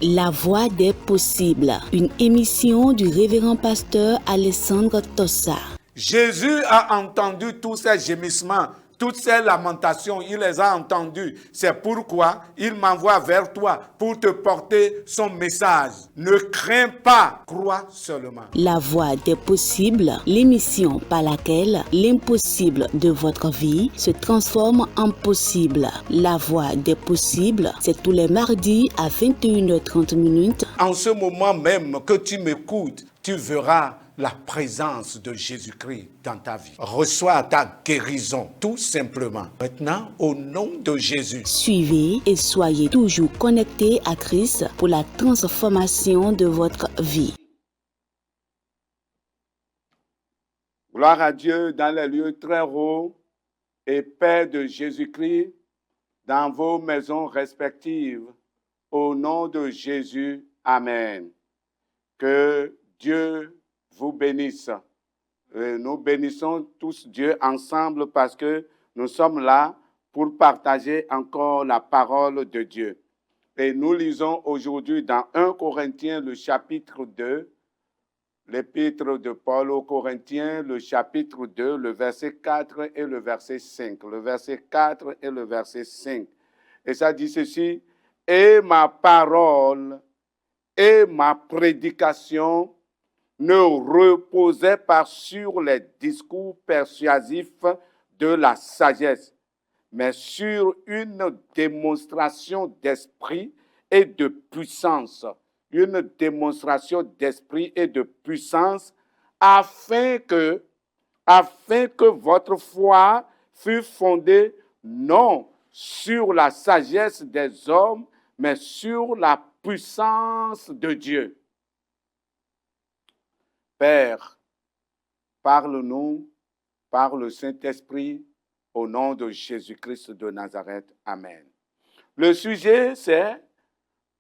La Voix des possibles, une émission du révérend pasteur Alessandro Tossa. Jésus a entendu tous ces gémissements, toutes ces lamentations, il les a entendus. C'est pourquoi il m'envoie vers toi pour te porter son message. Ne crains pas, crois seulement. La Voix des possibles, l'émission par laquelle l'impossible de votre vie se transforme en possible. La Voix des possibles, c'est tous les mardis à 21h30. En ce moment même que tu m'écoutes, tu verras la présence de Jésus-Christ dans ta vie. Reçois ta guérison, tout simplement. Maintenant, au nom de Jésus. Suivez et soyez toujours connectés à Christ pour la transformation de votre vie. Gloire à Dieu dans les lieux très hauts et paix de Jésus-Christ dans vos maisons respectives. Au nom de Jésus, Amen. Que Dieu vous bénisse. Nous bénissons tous Dieu ensemble parce que nous sommes là pour partager encore la parole de Dieu. Et nous lisons aujourd'hui dans 1 Corinthiens, le chapitre 2, l'épître de Paul aux Corinthiens, le chapitre 2, le verset 4 et le verset 5. Le verset 4 et le verset 5. Et ça dit ceci, « Et ma parole et ma prédication ne reposaient pas sur les discours persuasifs de la sagesse, mais sur une démonstration d'esprit et de puissance. » Une démonstration d'esprit et de puissance afin que votre foi fût fondée non sur la sagesse des hommes, mais sur la puissance de Dieu. Père, parle-nous par le Saint-Esprit au nom de Jésus-Christ de Nazareth. Amen. Le sujet, c'est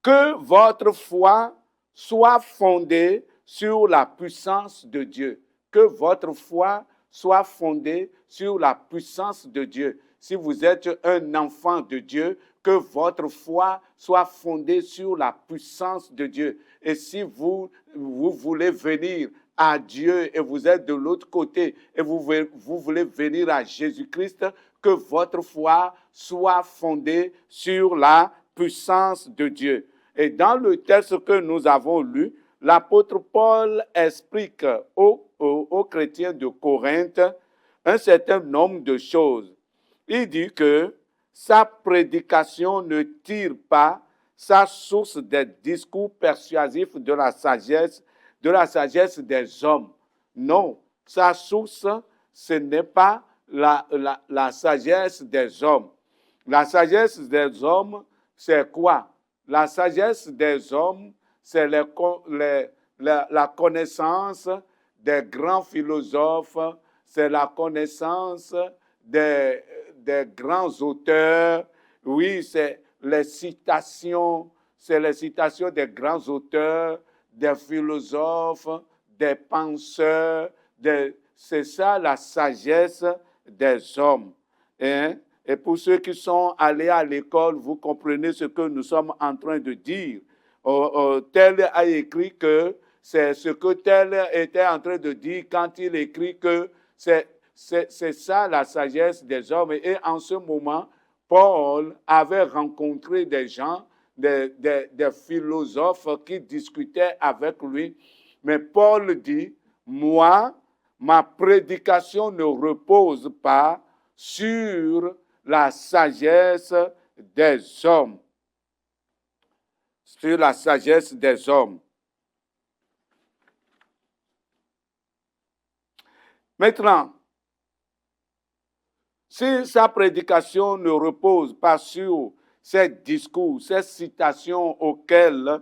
que votre foi soit fondée sur la puissance de Dieu. Que votre foi soit fondée sur la puissance de Dieu. Si vous êtes un enfant de Dieu, que votre foi soit fondée sur la puissance de Dieu. Et si vous voulez venir à Dieu et vous êtes de l'autre côté et vous voulez venir à Jésus-Christ, que votre foi soit fondée sur la puissance de Dieu. Et dans le texte que nous avons lu, l'apôtre Paul explique aux chrétiens de Corinthe un certain nombre de choses. Il dit que sa prédication ne tire pas sa source des discours persuasifs de la sagesse des hommes. Non, sa source, ce n'est pas la sagesse des hommes. La sagesse des hommes, c'est quoi? La sagesse des hommes, c'est la connaissance des grands philosophes, c'est la connaissance des grands auteurs. Oui, c'est les citations des grands auteurs, des philosophes, des penseurs. C'est ça la sagesse des hommes. Hein? Et pour ceux qui sont allés à l'école, vous comprenez ce que nous sommes en train de dire. Tel a écrit que c'est ce que tel était en train de dire quand il écrit que c'est ça la sagesse des hommes. Et en ce moment, Paul avait rencontré des gens, des philosophes qui discutaient avec lui. Mais Paul dit, moi, ma prédication ne repose pas sur la sagesse des hommes. Sur la sagesse des hommes. Maintenant, si sa prédication ne repose pas sur ces discours, ces citations auxquelles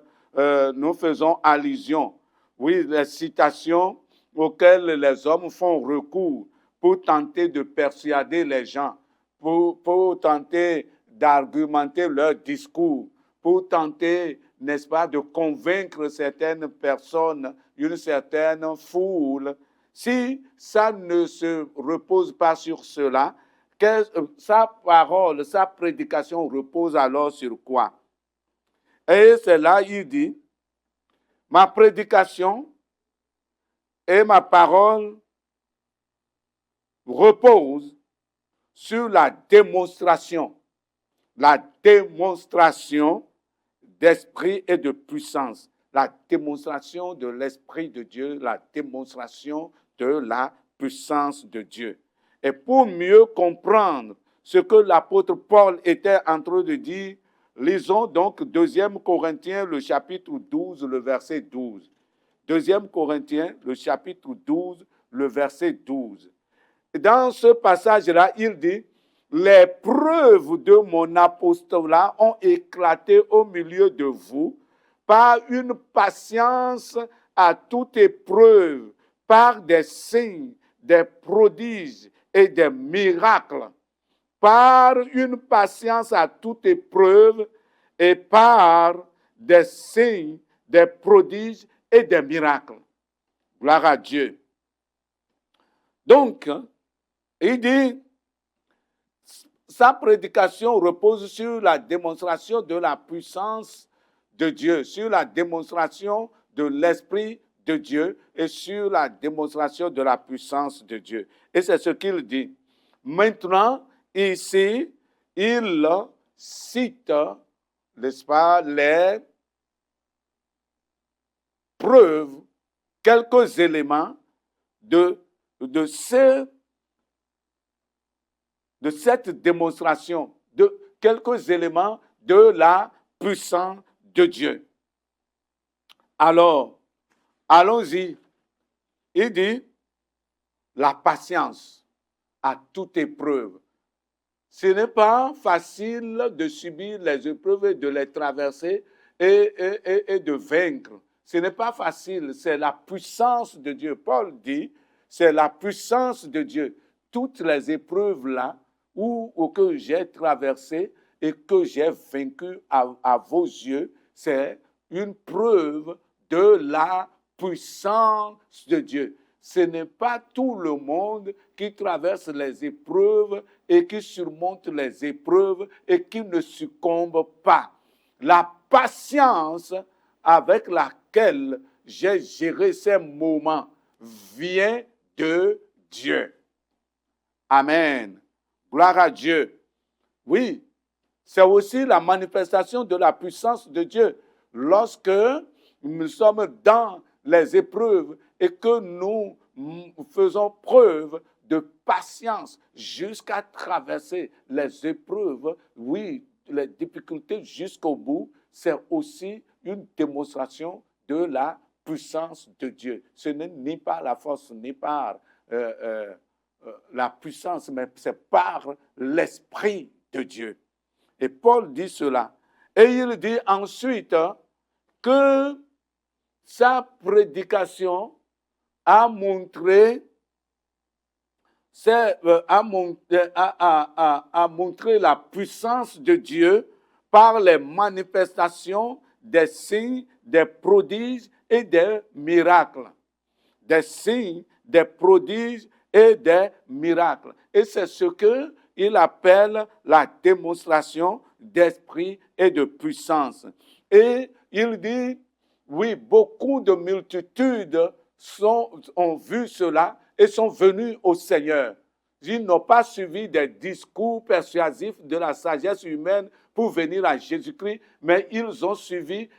nous faisons allusion, oui, les citations auxquelles les hommes font recours pour tenter de persuader les gens, pour tenter d'argumenter leur discours, pour tenter, n'est-ce pas, de convaincre certaines personnes, une certaine foule. Si ça ne se repose pas sur cela, sa parole, sa prédication repose alors sur quoi? Et c'est là, il dit, ma prédication et ma parole reposent sur la démonstration d'esprit et de puissance, la démonstration de l'Esprit de Dieu, la démonstration de la puissance de Dieu. Et pour mieux comprendre ce que l'apôtre Paul était en train de dire, lisons donc 2 Corinthiens, le chapitre 12, le verset 12. 2 Corinthiens, le chapitre 12, le verset 12. Dans ce passage-là, il dit, les preuves de mon apostolat ont éclaté au milieu de vous par une patience à toute épreuve, par des signes, des prodiges et des miracles, par une patience à toute épreuve et par des signes, des prodiges et des miracles. Gloire à Dieu. Donc, il dit, sa prédication repose sur la démonstration de la puissance de Dieu, sur la démonstration de l'Esprit de Dieu et sur la démonstration de la puissance de Dieu. Et c'est ce qu'il dit. Maintenant, ici, il cite, n'est-ce pas, les preuves, quelques éléments de cette démonstration, de quelques éléments de la puissance de Dieu. Alors, allons-y. Il dit, la patience à toute épreuve. Ce n'est pas facile de subir les épreuves et de les traverser et de vaincre. Ce n'est pas facile, c'est la puissance de Dieu. Paul dit, c'est la puissance de Dieu. Toutes les épreuves là, ou que j'ai traversées et que j'ai vaincu à vos yeux, c'est une preuve de la puissance de Dieu. Ce n'est pas tout le monde qui traverse les épreuves et qui surmonte les épreuves et qui ne succombe pas. La patience avec laquelle j'ai géré ces moments vient de Dieu. Amen. Gloire à Dieu. Oui, c'est aussi la manifestation de la puissance de Dieu. Lorsque nous sommes dans les épreuves et que nous faisons preuve de patience jusqu'à traverser les épreuves, oui, les difficultés jusqu'au bout, c'est aussi une démonstration de la puissance de Dieu. Ce n'est ni par la force, ni par la puissance, mais c'est par l'Esprit de Dieu. Et Paul dit cela. Et il dit ensuite que sa prédication a montré la puissance de Dieu par les manifestations des signes, des prodiges et des miracles. Des signes, des prodiges et des miracles. Et c'est ce qu'il appelle la démonstration d'esprit et de puissance. Et il dit, oui, beaucoup de multitudes ont vu cela et sont venus au Seigneur. Ils n'ont pas suivi des discours persuasifs de la sagesse humaine pour venir à Jésus-Christ, mais ils ont suivi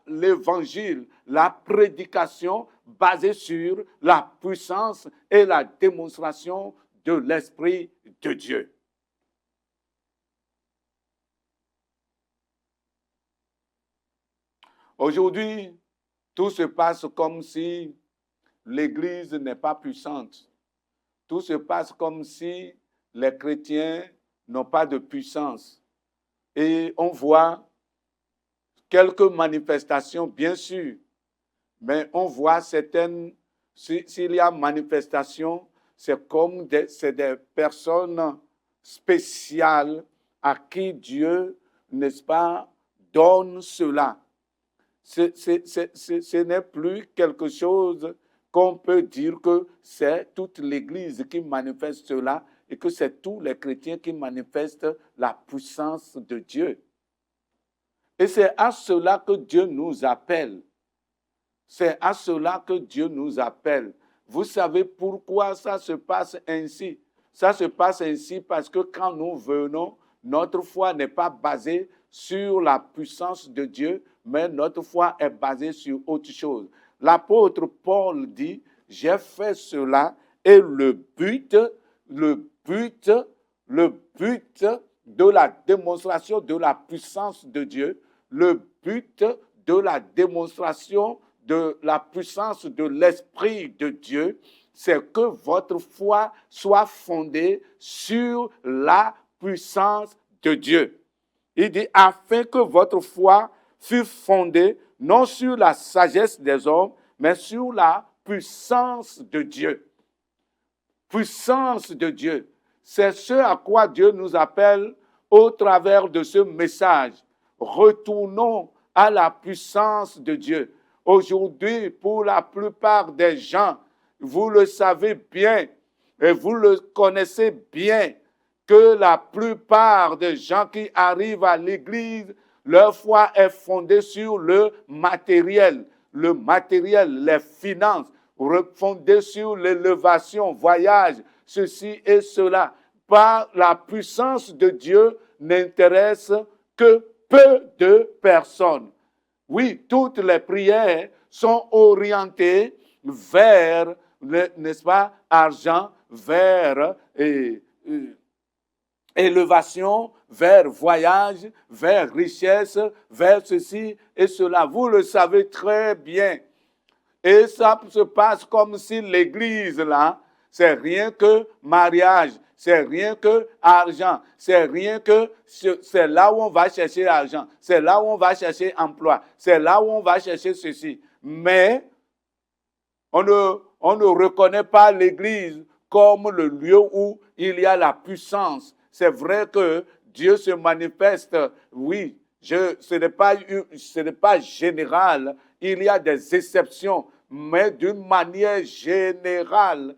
l'évangile, la prédication basée sur la puissance et la démonstration de l'Esprit de Dieu. Aujourd'hui, tout se passe comme si l'Église n'est pas puissante. Tout se passe comme si les chrétiens n'ont pas de puissance. Et on voit quelques manifestations, bien sûr, mais on voit certaines, s'il y a manifestation, c'est comme des personnes spéciales à qui Dieu, n'est-ce pas, donne cela. Ce n'est plus quelque chose qu'on peut dire que c'est toute l'Église qui manifeste cela et que c'est tous les chrétiens qui manifestent la puissance de Dieu. Et c'est à cela que Dieu nous appelle. C'est à cela que Dieu nous appelle. Vous savez pourquoi ça se passe ainsi? Ça se passe ainsi parce que quand nous venons, notre foi n'est pas basée sur la puissance de Dieu, mais notre foi est basée sur autre chose. L'apôtre Paul dit, j'ai fait cela et le but de la démonstration de la puissance de Dieu, le but de la démonstration de la puissance de l'Esprit de Dieu, c'est que votre foi soit fondée sur la puissance de Dieu. Il dit, afin que votre foi fût fondée non sur la sagesse des hommes, mais sur la puissance de Dieu. Puissance de Dieu. C'est ce à quoi Dieu nous appelle au travers de ce message. Retournons à la puissance de Dieu. Aujourd'hui, pour la plupart des gens, vous le savez bien et vous le connaissez bien, que la plupart des gens qui arrivent à l'église, leur foi est fondée sur le matériel, les finances, fondée sur l'élévation, voyage, ceci et cela. Par la puissance de Dieu n'intéresse que peu de personnes. Oui, toutes les prières sont orientées vers, n'est-ce pas, argent, vers élévation, vers voyage, vers richesse, vers ceci et cela. Vous le savez très bien. Et ça se passe comme si l'église, là, c'est rien que mariage, c'est rien que argent, c'est rien que c'est là où on va chercher argent, c'est là où on va chercher emploi, c'est là où on va chercher ceci. Mais on ne reconnaît pas l'église comme le lieu où il y a la puissance. C'est vrai que Dieu se manifeste, oui, ce n'est pas général, il y a des exceptions, mais d'une manière générale,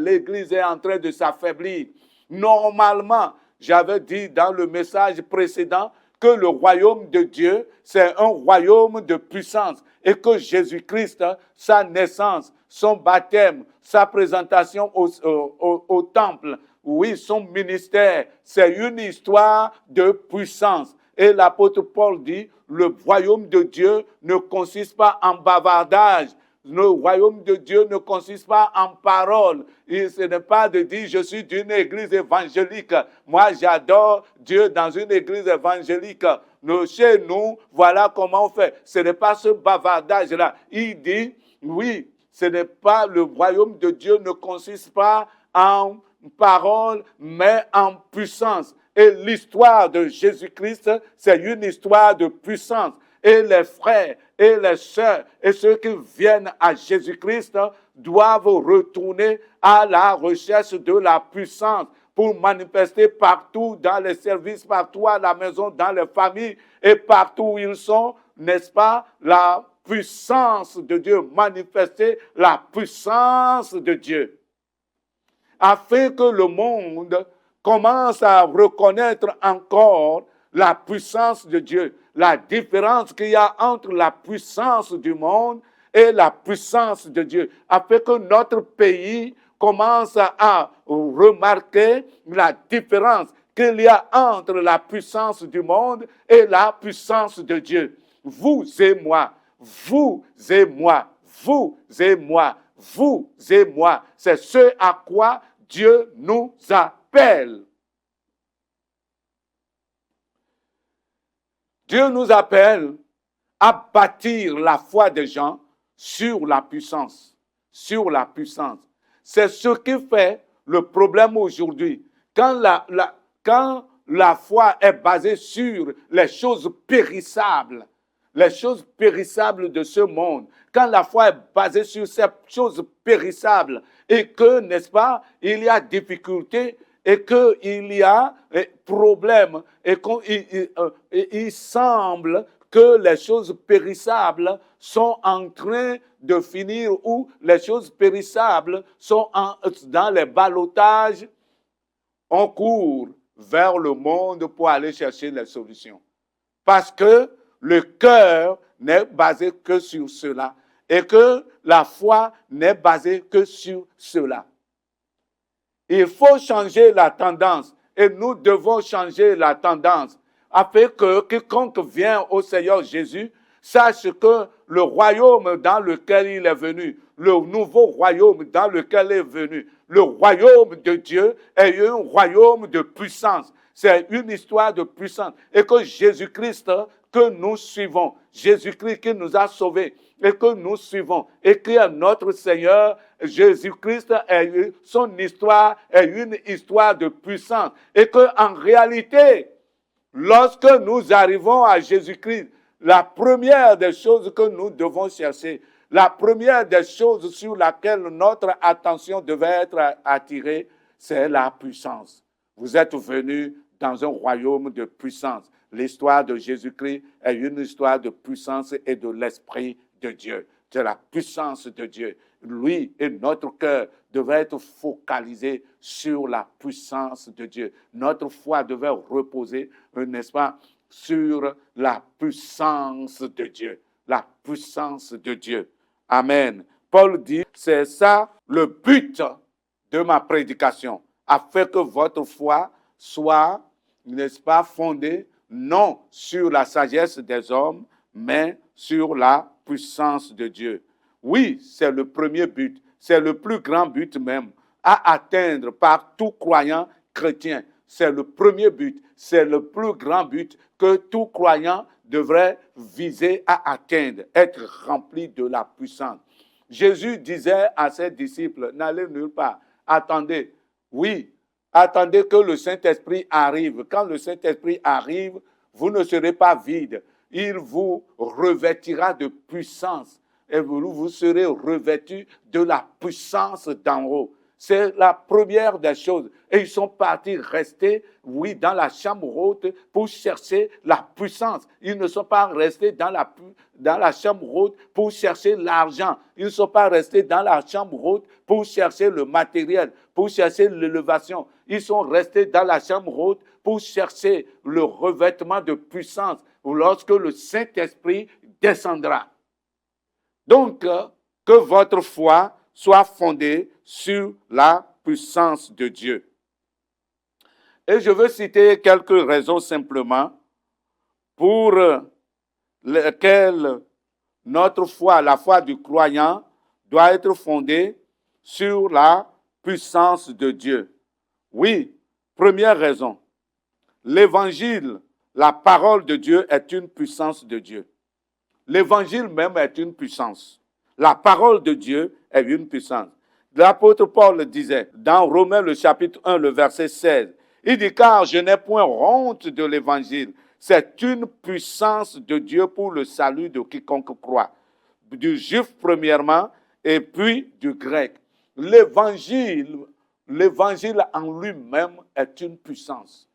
l'Église est en train de s'affaiblir. Normalement, j'avais dit dans le message précédent que le royaume de Dieu, c'est un royaume de puissance et que Jésus-Christ, sa naissance, son baptême, sa présentation au temple, oui, son ministère, c'est une histoire de puissance. Et l'apôtre Paul dit, le royaume de Dieu ne consiste pas en bavardage. Le royaume de Dieu ne consiste pas en parole. Et ce n'est pas de dire, je suis d'une église évangélique. Moi, j'adore Dieu dans une église évangélique. Chez nous, voilà comment on fait. Ce n'est pas ce bavardage-là. Il dit, oui, ce n'est pas, le royaume de Dieu ne consiste pas en parole, mais en puissance. Et l'histoire de Jésus-Christ, c'est une histoire de puissance. Et les frères et les sœurs et ceux qui viennent à Jésus-Christ doivent retourner à la recherche de la puissance pour manifester partout dans les services, partout à la maison, dans les familles et partout où ils sont, n'est-ce pas, la puissance de Dieu, manifester la puissance de Dieu. Afin que le monde commence à reconnaître encore la puissance de Dieu, la différence qu'il y a entre la puissance du monde et la puissance de Dieu, afin que notre pays commence à remarquer la différence qu'il y a entre la puissance du monde et la puissance de Dieu. Vous et moi, vous et moi, vous et moi, vous et moi, c'est ce à quoi Dieu nous appelle. Dieu nous appelle à bâtir la foi des gens sur la puissance. Sur la puissance. C'est ce qui fait le problème aujourd'hui. Quand la foi est basée sur les choses périssables de ce monde, quand la foi est basée sur ces choses périssables et que, n'est-ce pas, il y a difficulté et qu'il y a problème et qu'il semble que les choses périssables sont en train de finir ou les choses périssables sont dans les ballottages, on court vers le monde pour aller chercher les solutions. Parce que le cœur n'est basé que sur cela et que la foi n'est basée que sur cela. Il faut changer la tendance et nous devons changer la tendance afin que quiconque vient au Seigneur Jésus sache que le royaume dans lequel il est venu, le nouveau royaume dans lequel il est venu, le royaume de Dieu est un royaume de puissance. C'est une histoire de puissance. Et que Jésus-Christ que nous suivons, Jésus-Christ qui nous a sauvés et que nous suivons, et que notre Seigneur Jésus-Christ, son histoire est une histoire de puissance. Et qu'en réalité, lorsque nous arrivons à Jésus-Christ, la première des choses que nous devons chercher, la première des choses sur laquelle notre attention devait être attirée, c'est la puissance. Vous êtes venus dans un royaume de puissance. L'histoire de Jésus-Christ est une histoire de puissance et de l'Esprit de Dieu. C'est la puissance de Dieu. Lui et notre cœur devaient être focalisés sur la puissance de Dieu. Notre foi devait reposer, n'est-ce pas, sur la puissance de Dieu. La puissance de Dieu. Amen. Paul dit, c'est ça le but de ma prédication, afin que votre foi soit, n'est-ce pas, fondée non sur la sagesse des hommes, mais sur la puissance de Dieu. Oui, c'est le premier but, c'est le plus grand but même, à atteindre par tout croyant chrétien. C'est le premier but, c'est le plus grand but que tout croyant devrait viser à atteindre, être rempli de la puissance. Jésus disait à ses disciples, n'allez nulle part, attendez, oui, attendez que le Saint-Esprit arrive. Quand le Saint-Esprit arrive, vous ne serez pas vide. Il vous revêtira de puissance et vous serez revêtus de la puissance d'en haut. C'est la première des choses. Et ils sont partis rester, oui, dans la chambre haute pour chercher la puissance. Ils ne sont pas restés dans la chambre haute pour chercher l'argent. Ils ne sont pas restés dans la chambre haute pour chercher le matériel, pour chercher l'élévation. Ils sont restés dans la chambre haute pour chercher le revêtement de puissance lorsque le Saint-Esprit descendra. Donc, que votre foi soit fondée sur la puissance de Dieu. Et je veux citer quelques raisons simplement pour lesquelles notre foi, la foi du croyant, doit être fondée sur la puissance de Dieu. Oui, première raison, l'évangile, la parole de Dieu est une puissance de Dieu. L'évangile même est une puissance. La parole de Dieu est une puissance. L'apôtre Paul disait dans Romains le chapitre 1, le verset 16, il dit, car je n'ai point honte de l'évangile. C'est une puissance de Dieu pour le salut de quiconque croit. Du juif premièrement et puis du grec. L'évangile en lui-même est une puissance.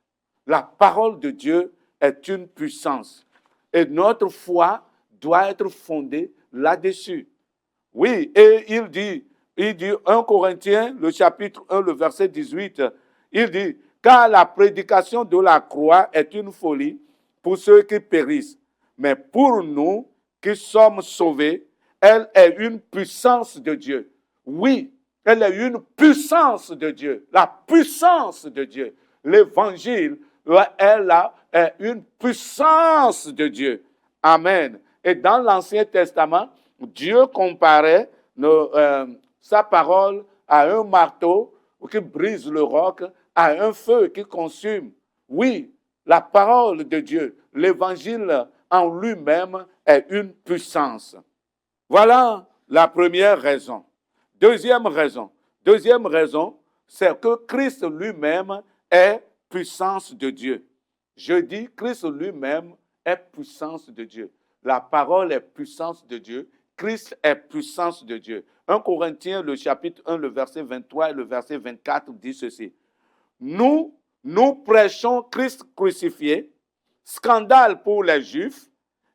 La parole de Dieu est une puissance. Et notre foi doit être fondée là-dessus. Oui, et il dit 1 Corinthiens, le chapitre 1, le verset 18, il dit, car la prédication de la croix est une folie pour ceux qui périssent, mais pour nous qui sommes sauvés, elle est une puissance de Dieu. Oui, elle est une puissance de Dieu, la puissance de Dieu. L'évangile, elle est une puissance de Dieu. Amen. Et dans l'Ancien Testament, Dieu comparait sa parole à un marteau qui brise le roc, à un feu qui consume. Oui, la parole de Dieu, l'évangile en lui-même est une puissance. Voilà la première raison. Deuxième raison, c'est que Christ lui-même est puissance de Dieu. Je dis, Christ lui-même est puissance de Dieu. La parole est puissance de Dieu. Christ est puissance de Dieu. 1 Corinthiens, le chapitre 1, le verset 23 et le verset 24 dit ceci. Nous prêchons Christ crucifié, scandale pour les Juifs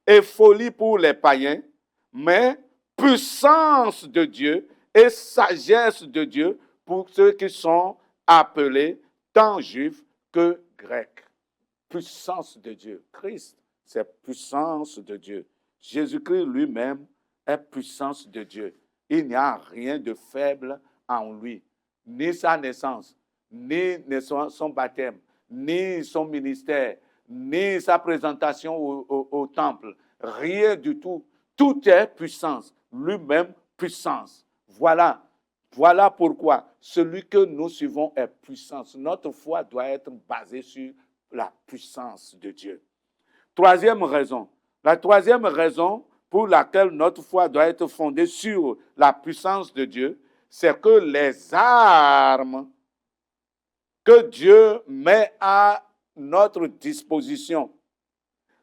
et folie pour les païens, mais puissance de Dieu et sagesse de Dieu pour ceux qui sont appelés tant Juifs que Grecs. Puissance de Dieu. Christ c'est puissance de Dieu. Jésus-Christ lui-même est puissance de Dieu. Il n'y a rien de faible en lui, ni sa naissance, ni son baptême, ni son ministère, ni sa présentation au temple. Rien du tout. Tout est puissance. Lui-même, puissance. Voilà pourquoi celui que nous suivons est puissance. Notre foi doit être basée sur la puissance de Dieu. Troisième raison. La troisième raison pour laquelle notre foi doit être fondée sur la puissance de Dieu, c'est que les armes que Dieu met à notre disposition,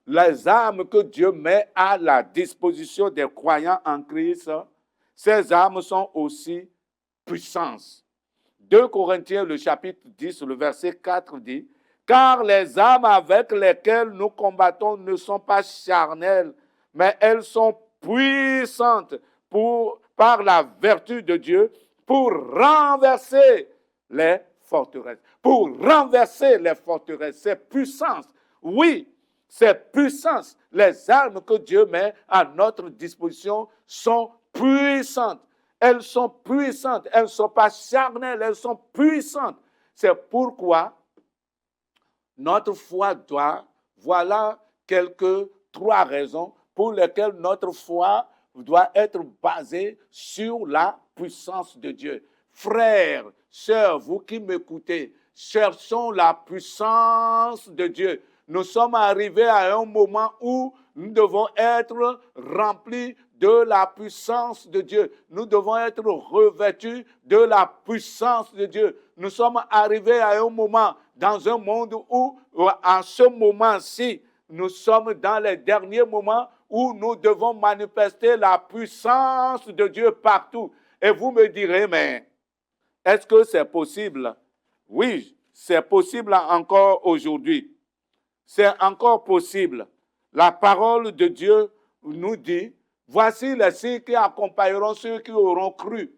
les armes que Dieu met à la disposition des croyants en Christ, ces armes sont aussi puissance. 2 Corinthiens, le chapitre 10, le verset 4 dit, « Car les armes avec lesquelles nous combattons ne sont pas charnelles, mais elles sont puissantes par la vertu de Dieu pour renverser les forteresses. » Pour renverser les forteresses, c'est puissance. Oui, c'est puissance. Les armes que Dieu met à notre disposition sont puissantes. Elles sont puissantes. Elles ne sont pas charnelles, elles sont puissantes. C'est pourquoi notre foi voilà trois raisons pour lesquelles notre foi doit être basée sur la puissance de Dieu. Frères, sœurs, vous qui m'écoutez, cherchons la puissance de Dieu. Nous sommes arrivés à un moment où nous devons être remplis de la puissance de Dieu. Nous devons être revêtus de la puissance de Dieu. Nous sommes arrivés à un moment, dans un monde où, à ce moment-ci, nous sommes dans les derniers moments où nous devons manifester la puissance de Dieu partout. Et vous me direz, mais est-ce que c'est possible? Oui, c'est possible encore aujourd'hui. C'est encore possible. La parole de Dieu nous dit, voici les signes qui accompagneront ceux qui auront cru.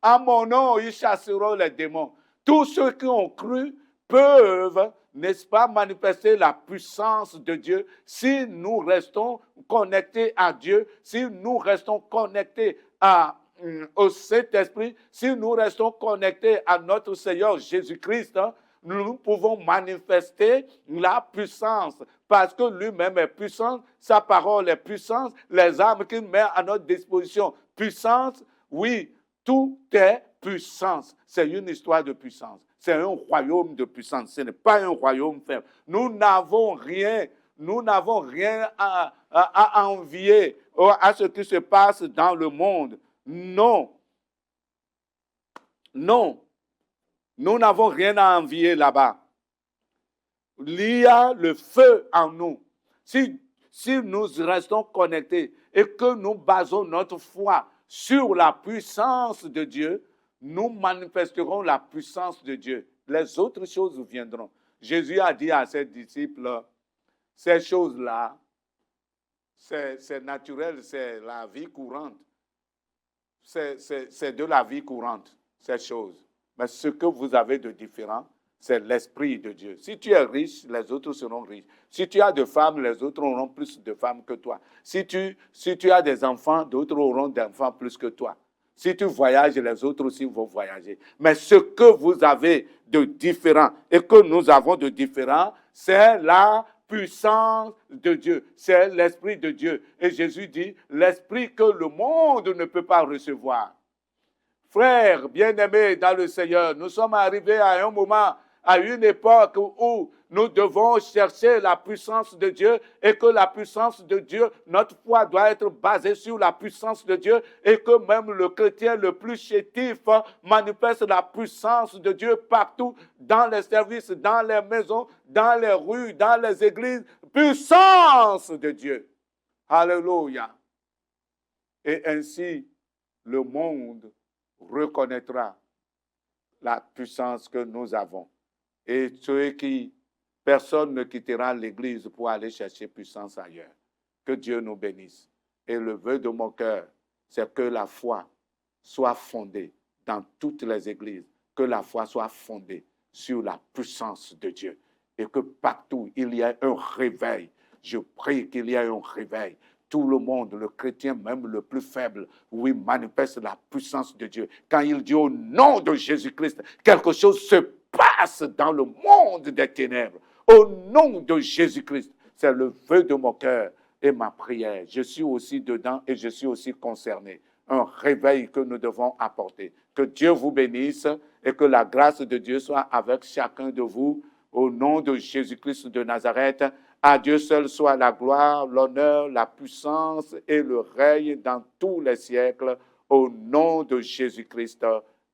À mon nom, ils chasseront les démons. Tous ceux qui ont cru peuvent, n'est-ce pas, manifester la puissance de Dieu si nous restons connectés à Dieu, si nous restons connectés au Saint-Esprit, si nous restons connectés à notre Seigneur Jésus-Christ, nous pouvons manifester la puissance parce que lui-même est puissant, sa parole est puissante, les armes qu'il met à notre disposition, puissance, oui, tout est puissance. C'est une histoire de puissance. C'est un royaume de puissance. Ce n'est pas un royaume faible. Nous n'avons rien à envier à ce qui se passe dans le monde. Non. Non. Nous n'avons rien à envier là-bas. Il y a le feu en nous. Si nous restons connectés et que nous basons notre foi sur la puissance de Dieu, nous manifesterons la puissance de Dieu. Les autres choses viendront. Jésus a dit à ses disciples, ces choses-là, c'est naturel, c'est la vie courante. C'est de la vie courante, ces choses. Mais ce que vous avez de différent, c'est l'Esprit de Dieu. Si tu es riche, les autres seront riches. Si tu as de femmes, les autres auront plus de femmes que toi. Si tu as des enfants, d'autres auront d'enfants plus que toi. Si tu voyages, les autres aussi vont voyager. Mais ce que vous avez de différent et que nous avons de différent, c'est la puissance de Dieu. C'est l'Esprit de Dieu. Et Jésus dit, l'Esprit que le monde ne peut pas recevoir. Frères bien-aimés dans le Seigneur, nous sommes arrivés à un moment, à une époque où nous devons chercher la puissance de Dieu et que la puissance de Dieu, notre foi doit être basée sur la puissance de Dieu et que même le chrétien le plus chétif manifeste la puissance de Dieu partout, dans les services, dans les maisons, dans les rues, dans les églises. Puissance de Dieu. Alléluia. Et ainsi, le monde reconnaîtra la puissance que nous avons. Et personne ne quittera l'église pour aller chercher puissance ailleurs. Que Dieu nous bénisse. Et le vœu de mon cœur, c'est que la foi soit fondée dans toutes les églises, que la foi soit fondée sur la puissance de Dieu et que partout il y ait un réveil Je prie qu'il y ait un réveil. Tout le monde, le chrétien, même le plus faible, oui, manifeste la puissance de Dieu. Quand il dit au nom de Jésus-Christ, quelque chose se passe dans le monde des ténèbres. Au nom de Jésus-Christ, c'est le vœu de mon cœur et ma prière. Je suis aussi dedans et je suis aussi concerné. Un réveil que nous devons apporter. Que Dieu vous bénisse et que la grâce de Dieu soit avec chacun de vous. Au nom de Jésus-Christ de Nazareth, à Dieu seul soit la gloire, l'honneur, la puissance et le règne dans tous les siècles. Au nom de Jésus-Christ.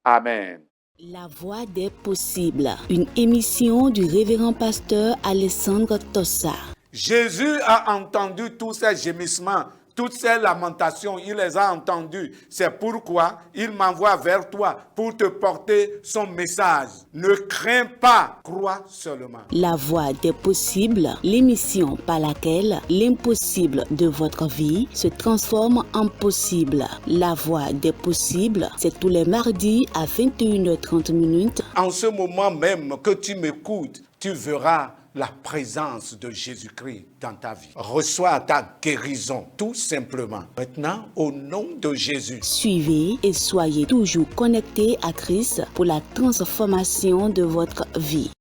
Amen. La voix des possibles, une émission du révérend pasteur Alessandro Tossa. Jésus a entendu tous ces gémissements, toutes ces lamentations, il les a entendus. C'est pourquoi il m'envoie vers toi pour te porter son message. Ne crains pas, crois seulement. La voix des possibles, l'émission par laquelle l'impossible de votre vie se transforme en possible. La voix des possibles, c'est tous les mardis à 21h30. En ce moment même que tu m'écoutes, tu verras la présence de Jésus-Christ dans ta vie. Reçois ta guérison, tout simplement. Maintenant, au nom de Jésus. Suivez et soyez toujours connectés à Christ pour la transformation de votre vie.